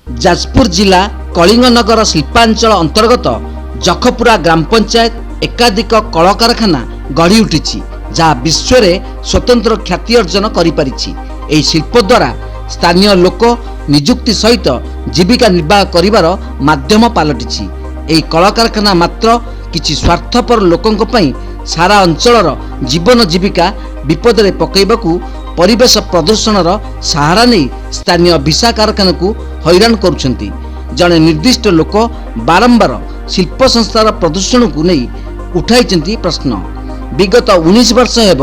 जाजपुर जिला कलिंगनगर शिल्पांचल अंतर्गत जखपुरा ग्राम पंचायत एकाधिक कल कारखाना गढ़ी उठी जहाँ विश्व में स्वतंत्र ख्याति अर्जन कर शिल्प द्वारा स्थानीय लोक निजुक्ति सहित जीविका निर्वाह करिवार माध्यम पलटि यह कल कारखाना मात्र किछि स्वार्थपर लोकंक पई सारा अंचलर जीवन जीविका विपद में पकईबाकू परिवेश प्रदूषणर सहारा नहीं स्थानीय विषा कारखाना को हैरान करुछंती। जड़े निर्दिष्ट लोक बारंबार शिल्प संस्थार प्रदूषण को नहीं उठाई प्रश्न। विगत 19 वर्ष हेब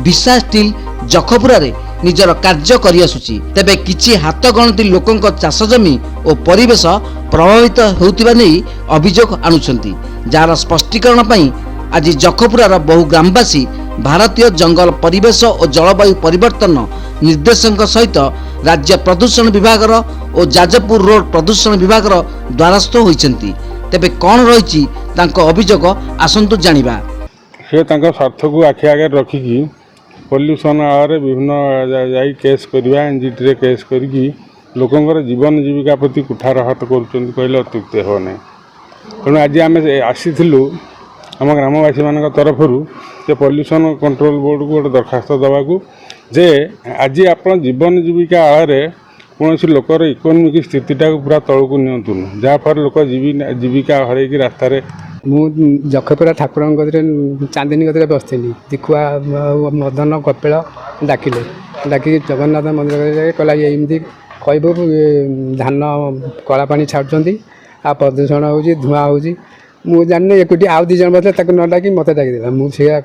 विषा स्टील जखपुरा रे निजर कार्य करि आसुची, तेबे किछि हाथ गणती लोकंक चाष जमी और परिवेश प्रभावित होउतिबा नहीं अभियोग आणुछंती। जार स्पष्टीकरण पई आज जखपुरार बहु ग्रामवासी भारतीय जंगल परिवेश और जलवायु परिवर्तन निर्देशक सहित राज्य प्रदूषण विभाग और जाजपुर रोड प्रदूषण विभाग द्वारस्थ होइछंती। तेबे कौन रही अभियोग आसंतु जानिबा। से स्वार्थ को आखि आगे रखिकी पल्यूसन आड़े विभिन्न जाई केस करवा एनजीटी केस करी लोकंर जीवन जीविका प्रति कुठारघात कर अत्युक्ति हो ना। तेणु आज आम आसीलु आम ग्रामवासी मान तरफ पल्यूसन कंट्रोल बोर्ड को गोटे दरखास्त देवाक जे आज आप जीवन जीविका आड़े कौन लोकर इकोनोमिक स्थितिटा पूरा तौक नि जहाँफल लोक जीविका हर रास्त मु जखपुरा ठाकुर चांदिनी गति बसती दिखुआ मदन कपिल डाकिले डाक जगन्नाथ मंदिर कहला एमती कहबू धान कला पानी छाड़ुंट आ प्रदूषण हो धूआं हो मु जानी एकुटी आउ दी जन बसले न डाक मत डाकदेला मुझे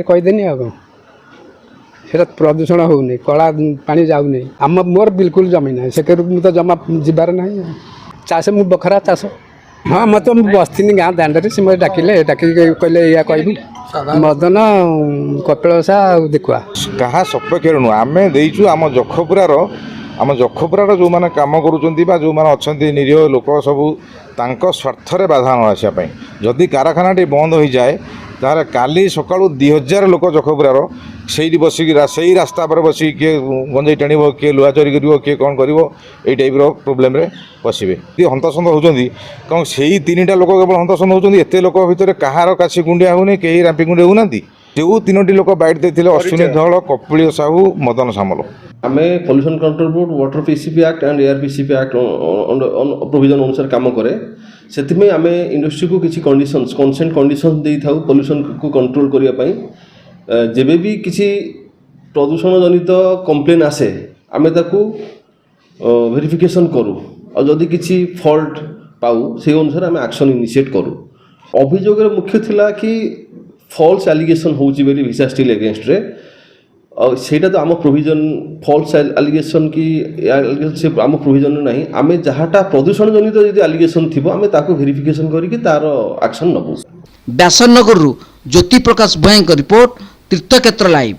कहीदेनी आटा प्रदूषण होनी कला पानी जाऊनी आम मोर बिल्कुल जमी ना से तो जमा जीवार ना चाष मु बखरा चाष हाँ मत बसती गाँ दांडे से मत डाकिले डाक कहले या कहबू मदन कपिलसा देखुआ क्या सपक्ष नुह आम देचु आम जखपुरार जो मैंने कम कर जो मैंने अच्छा निरीह लोक सबू स्वार्थ बाधा न आसापी जदि कारखानाटी बंद हो जाए तार काली सका 2000 लोक जखपुरार से बसिक से रास्ता पर बस किए गंजे टाण किए लुआ चोरी कर किए कौन कर टाइप प्रोब्लेम पशे हंतसंत होती कौन से 3टा लोक केवल हंतसंत होती एत लोक भितर कहार काशी गुंडिया होनी कहीं रांपी गुंडिया होना जो 3टी लोक बैठ देते अश्विनी धल कपिल साहू मदन सामल आम pollution control board water PCP act and air PCP act provision अनुसार काम करे से आम इंडस्ट्री को किसी कंडीशंस कंसेंट कंडीशंस दे था पॉल्यूशन को कंट्रोल करने जेबे भी किसी प्रदूषण जनित कंप्लेन आसे आम ताकू वेरिफिकेशन करूँ और जदि किसी फॉल्ट पाऊ से अनुसार आम एक्शन इनिशिएट करूँ। अभियोग मुख्य थिला कि फॉल्स एलिगेशन होची बेली विसा स्टील अगेंस्ट रे और सेटा तो आम प्रोविजन फॉल्स एलिगेशन की से आम प्रोविजन नहीं आम जहाँटा प्रदूषण जनित यदि एलिगेशन थी आम ताकू वेरिफिकेशन करके तार एक्शन नबू। व्यासनगर ज्योति प्रकाश भोई रिपोर्ट तीर्थक्षेत्र लाइव।